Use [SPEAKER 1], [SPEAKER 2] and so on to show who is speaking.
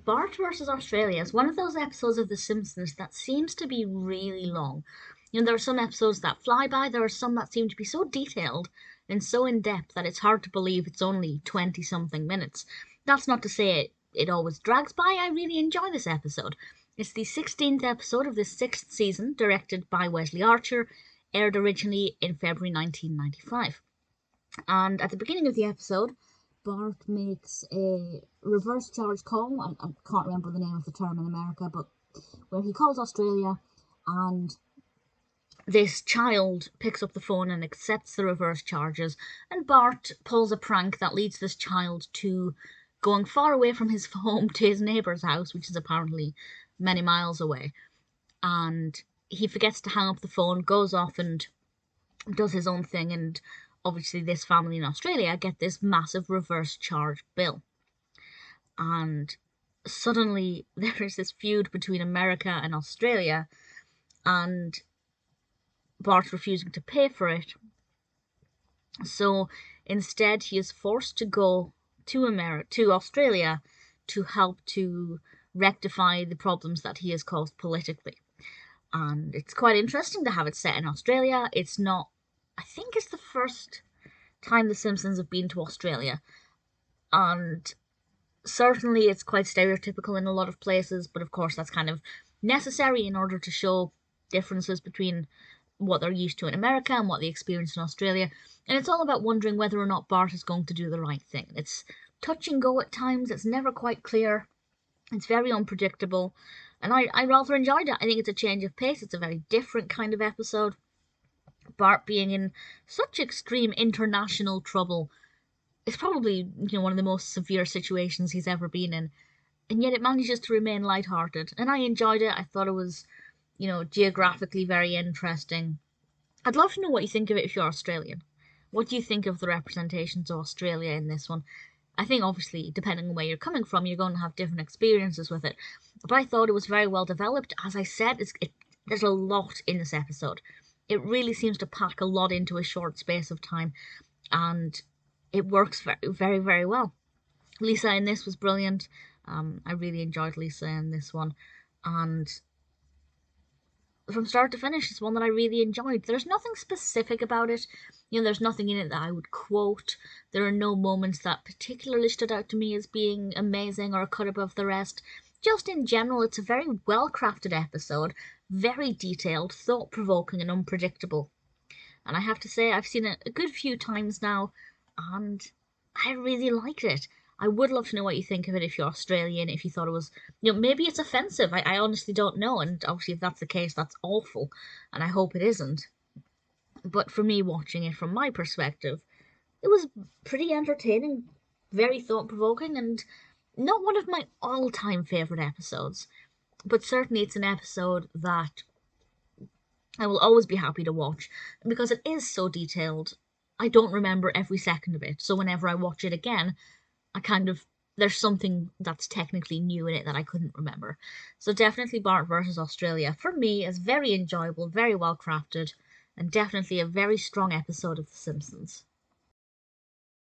[SPEAKER 1] Bart versus Australia is one of those episodes of The Simpsons that seems to be really long. There are some episodes that fly by, there are some that seem to be so detailed and so in depth that it's hard to believe it's only 20 something minutes. That's not to say it always drags by. I really enjoy this episode. It's the 16th episode of the 6th season, directed by Wes Archer, aired originally in February 1995. And at the beginning of the episode, Bart makes a reverse charge call. I can't remember the name of the term in America, but where he calls Australia, and this child picks up the phone and accepts the reverse charges, and Bart pulls a prank that leads this child to going far away from his home to his neighbour's house, which is apparently many miles away. And he forgets to hang up the phone, goes off and does his own thing, and obviously this family in Australia get this massive reverse charge bill. And suddenly there is this feud between America and Australia, and Bart's refusing to pay for it. So instead he is forced to go to Australia to help to rectify the problems that he has caused politically. And it's quite interesting to have it set in Australia. It's not, I think it's the first time the Simpsons have been to Australia. And certainly it's quite stereotypical in a lot of places, but of course that's kind of necessary in order to show differences between what they're used to in America and what they experience in Australia. And it's all about wondering whether or not Bart is going to do the right thing. It's touch and go at times. It's never quite clear. It's very unpredictable. And I rather enjoyed it. I think it's a change of pace. It's a very different kind of episode. Bart being in such extreme international trouble is probably, one of the most severe situations he's ever been in. And yet it manages to remain lighthearted. And I enjoyed it. I thought it was, geographically very interesting. I'd love to know what you think of it if you're Australian. What do you think of the representations of Australia in this one? I think obviously, depending on where you're coming from, you're going to have different experiences with it. But I thought it was very well developed. As I said, there's a lot in this episode. It really seems to pack a lot into a short space of time. And it works very, very, very well. Lisa in this was brilliant. I really enjoyed Lisa in this one. And from start to finish, it's one that I really enjoyed. There's nothing specific about it. There's nothing in it that I would quote. There are no moments that particularly stood out to me as being amazing or a cut above the rest. Just in general, it's a very well-crafted episode, very detailed, thought-provoking and unpredictable. And I have to say, I've seen it a good few times now, and I really liked it. I would love to know what you think of it if you're Australian, if you thought it was, maybe it's offensive. I honestly don't know, and obviously if that's the case, that's awful, and I hope it isn't. But for me, watching it from my perspective, it was pretty entertaining, very thought-provoking, and not one of my all-time favourite episodes. But certainly it's an episode that I will always be happy to watch, because it is so detailed. I don't remember every second of it, so whenever I watch it again, there's something that's technically new in it that I couldn't remember. So definitely Bart versus Australia, for me, is very enjoyable, very well crafted, and definitely a very strong episode of The Simpsons.